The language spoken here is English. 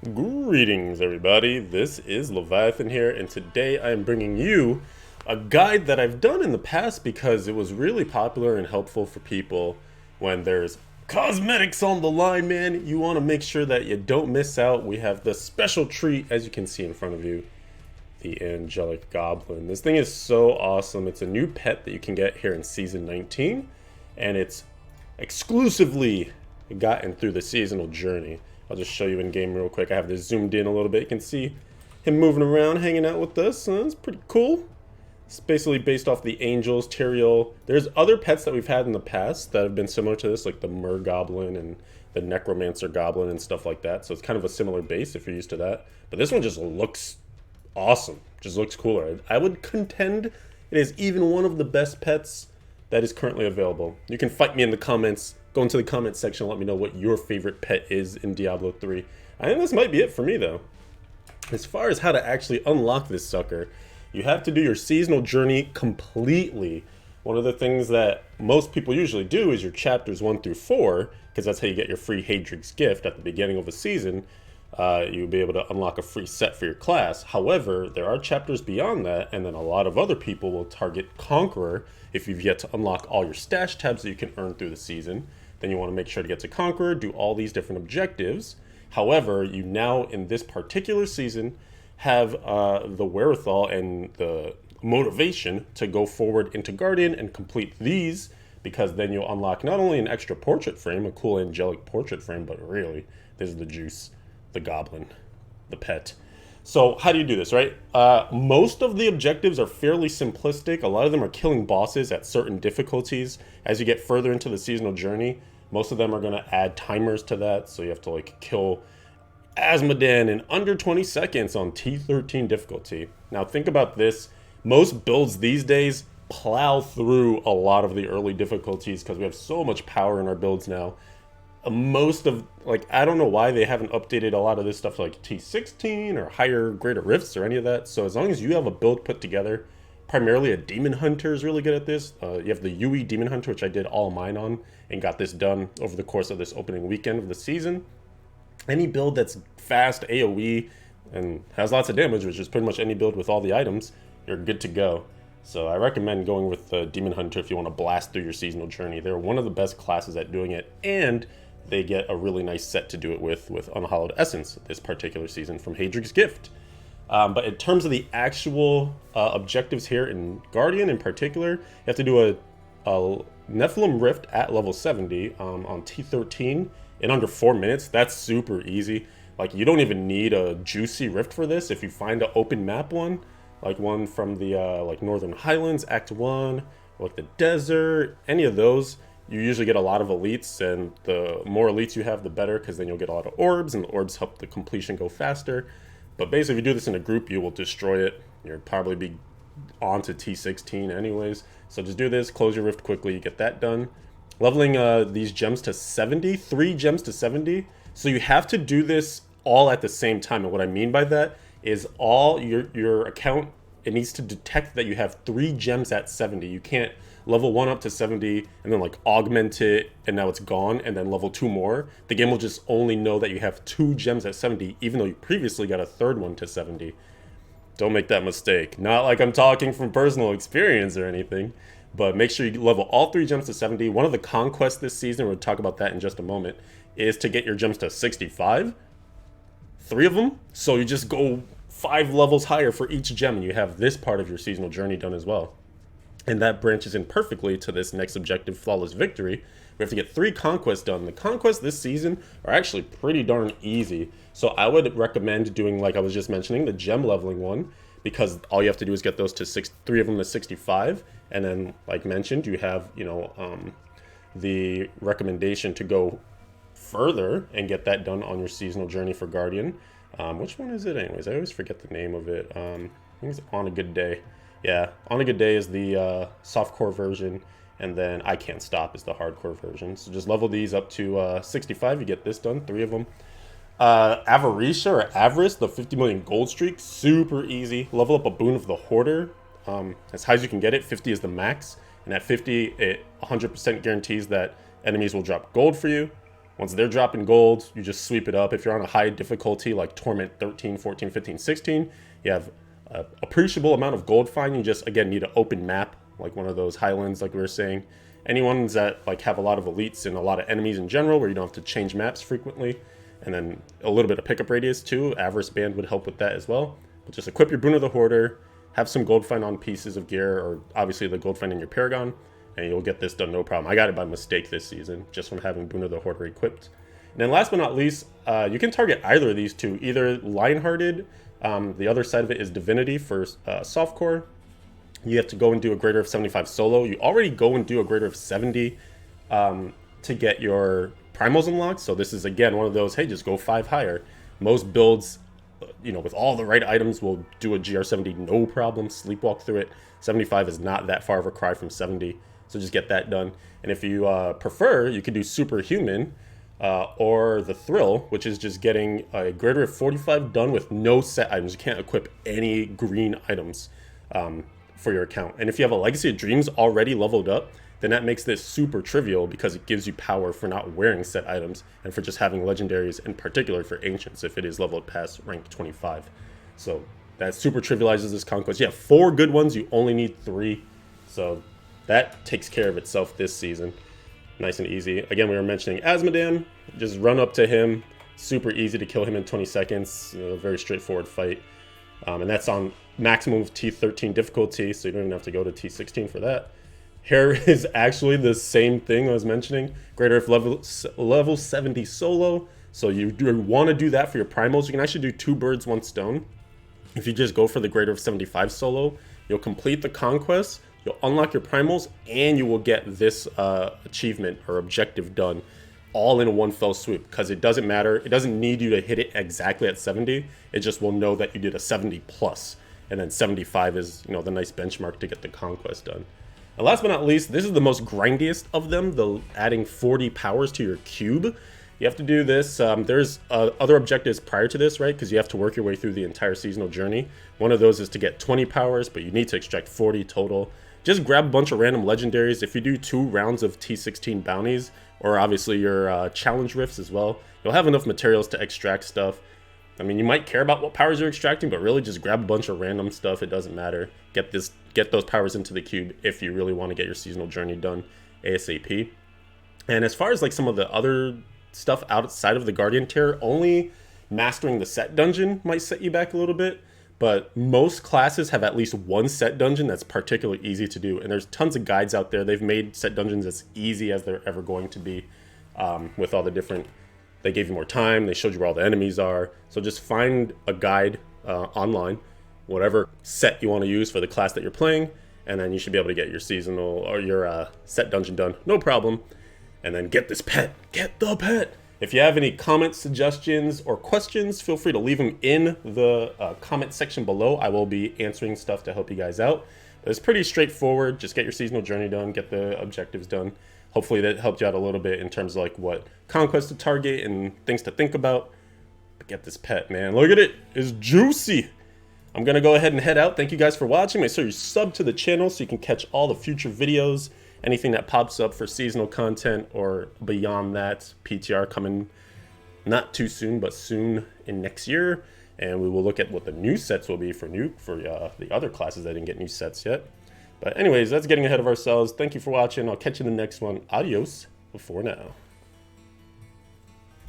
Greetings, everybody. This is Leviathan here, and today I am bringing you a guide that I've done in the past because it was really popular and helpful for people when there's cosmetics on the line, man. You want to make sure that you don't miss out. We have the special treat, as you can see in front of you, the Angelic Goblin. This thing is so awesome. It's a new pet that you can get here in Season 19, and it's exclusively gotten through the seasonal journey. I'll just show you in game real quick. I have this zoomed in a little bit. You can see him moving around, hanging out with us. It's pretty cool. It's basically based off the angels, Tyrael. There's other pets that we've had in the past that have been similar to this, like the Mer Goblin and the Necromancer Goblin and stuff like that. So it's kind of a similar base if you're used to that. But this one just looks awesome. Just looks cooler. I would contend it is even one of the best pets that is currently available. You can fight me in the comments. Go into the comments section and let me know what your favorite pet is in Diablo 3. I think this might be it for me, though. As far as how to actually unlock this sucker, you have to do your seasonal journey completely. One of the things that most people usually do is your chapters 1 through 4, because that's how you get your free Hadrig's Gift at the beginning of a season. You'll be able to unlock a free set for your class. However, there are chapters beyond that, and then a lot of other people will target Conqueror if you've yet to unlock all your stash tabs that you can earn through the season. Then you want to make sure to get to Conqueror, do all these different objectives. However, you now, in this particular season, have the wherewithal and the motivation to go forward into Guardian and complete these, because then you'll unlock not only an extra portrait frame, a cool angelic portrait frame, but really, this is the juice, the goblin, the pet. So how do you do this, right? Most of the objectives are fairly simplistic. A lot of them are killing bosses at certain difficulties. As you get further into the seasonal journey, most of them are going to add timers to that. So you have to like kill Asmodan in under 20 seconds on T13 difficulty. Now think about this. Most builds these days plow through a lot of the early difficulties because we have so much power in our builds now. Most of, like, I don't know why they haven't updated a lot of this stuff like T16 or higher greater rifts or any of that. So as long as you have a build put together, primarily a demon hunter is really good at this. You have the UE demon hunter, which I did all mine on and got this done over the course of this opening weekend of the season. Any build that's fast AoE and has lots of damage, which is pretty much any build with all the items, you're good to go. So I recommend going with the demon hunter if you want to blast through your seasonal journey. They're one of the best classes at doing it, and they get a really nice set to do it with Unhallowed Essence this particular season from Hadrig's Gift. But in terms of the actual objectives here in Guardian in particular, you have to do a Nephilim Rift at level 70 on T13 in under 4 minutes. That's super easy. Like, you don't even need a juicy rift for this. If you find an open map one, like one from the like Northern Highlands, Act 1, or like the desert, any of those, you usually get a lot of elites, and the more elites you have, the better, because then you'll get a lot of orbs, and the orbs help the completion go faster. But basically, if you do this in a group, you will destroy it. You'll probably be on to T16 anyways. So just do this, close your rift quickly, you get that done. Leveling these gems to 70, 3 gems to 70. So you have to do this all at the same time. And what I mean by that is all your account, it needs to detect that you have 3 gems at 70. You can't level 1 up to 70 and then like augment it and now it's gone and then level 2 more. The game will just only know that you have 2 gems at 70 even though you previously got a 3rd one to 70. Don't make that mistake. Not like I'm talking from personal experience or anything, but make sure you level all 3 gems to 70. One of the conquests this season, we'll talk about that in just a moment, is to get your gems to 65. 3 of them, so you just go 5 levels higher for each gem and you have this part of your seasonal journey done as well. And that branches in perfectly to this next objective, Flawless Victory. We have to get 3 conquests done. The conquests this season are actually pretty darn easy. So I would recommend doing, like I was just mentioning, the gem leveling one, because all you have to do is get those to 3 of them to 65. And then, like mentioned, you have, the recommendation to go further and get that done on your seasonal journey for Guardian. Which one is it anyways? I always forget the name of it. I think it's On a Good Day. Yeah, On a Good Day is the softcore version, and then I Can't Stop is the hardcore version. So just level these up to 65, you get this done, 3 of them. Avaricia or Avarice, the 50 million gold streak, super easy. Level up a Boon of the Hoarder, as high as you can get it, 50 is the max. And at 50, it 100% guarantees that enemies will drop gold for you. Once they're dropping gold, you just sweep it up. If you're on a high difficulty like Torment 13, 14, 15, 16, you have an appreciable amount of gold find. You just, again, need an open map, like one of those highlands like we were saying. Any ones that like have a lot of elites and a lot of enemies in general where you don't have to change maps frequently. And then a little bit of pickup radius too. Avarice Band would help with that as well. But just equip your Boon of the Hoarder, have some gold find on pieces of gear, or obviously the gold find in your Paragon, and you'll get this done no problem. I got it by mistake this season, just from having Boon of the Hoarder equipped. And then last but not least, you can target either of these two, either Lionhearted, the other side of it is Divinity for softcore. You have to go and do a greater of 75 solo. You already go and do a greater of 70 to get your primals unlocked. So this is, again, one of those, hey, just go 5 higher. Most builds, you know, with all the right items will do a GR70 no problem, sleepwalk through it. 75 is not that far of a cry from 70, so just get that done. And if you prefer, you could do Superhuman or the Thrill, which is just getting a greater of 45 done with no set items. You can't equip any green items for your account. And if you have a Legacy of Dreams already leveled up, then that makes this super trivial because it gives you power for not wearing set items and for just having legendaries, in particular for Ancients if it is leveled past rank 25. So that super trivializes this conquest. You have 4 good ones, you only need 3. So that takes care of itself this season. Nice and easy. Again, we were mentioning Asmodan. Just run up to him. Super easy to kill him in 20 seconds. You know, very straightforward fight. And that's on maximum of T13 difficulty, so you don't even have to go to T16 for that. Here is actually the same thing I was mentioning. Greater of level 70 solo. So you want to do that for your primals. You can actually do 2 birds, 1 stone. If you just go for the greater of 75 solo, you'll complete the conquest, you'll unlock your primals, and you will get this achievement or objective done all in one fell swoop, because it doesn't matter. It doesn't need you to hit it exactly at 70. It just will know that you did a 70 plus. And then 75 is, you know, the nice benchmark to get the conquest done. And last but not least, this is the most grindiest of them, the adding 40 powers to your cube. You have to do this. There's other objectives prior to this, right? Because you have to work your way through the entire seasonal journey. One of those is to get 20 powers, but you need to extract 40 total. Just grab a bunch of random legendaries. If you do 2 rounds of T16 bounties, or obviously your challenge rifts as well, you'll have enough materials to extract stuff. I mean, you might care about what powers you're extracting, but really just grab a bunch of random stuff. It doesn't matter. Get those powers into the cube if you really want to get your seasonal journey done ASAP. And as far as like some of the other stuff outside of the Guardian tier, only mastering the set dungeon might set you back a little bit. But most classes have at least 1 set dungeon that's particularly easy to do. And there's tons of guides out there. They've made set dungeons as easy as they're ever going to be with all the different... They gave you more time. They showed you where all the enemies are. So just find a guide online, whatever set you want to use for the class that you're playing. And then you should be able to get your seasonal or your set dungeon done. No problem. And then get this pet. Get the pet. If you have any comments, suggestions, or questions, feel free to leave them in the comment section below. I will be answering stuff to help you guys out. But it's pretty straightforward. Just get your seasonal journey done, get the objectives done. Hopefully that helped you out a little bit in terms of like what conquest to target and things to think about. But get this pet, man. Look at it. It's juicy. I'm going to go ahead and head out. Thank you guys for watching. Make sure you sub to the channel so you can catch all the future videos. Anything that pops up for seasonal content or beyond that. PTR coming not too soon, but soon in next year. And we will look at what the new sets will be for the other classes that didn't get new sets yet. But anyways, that's getting ahead of ourselves. Thank you for watching. I'll catch you in the next one. Adios for now.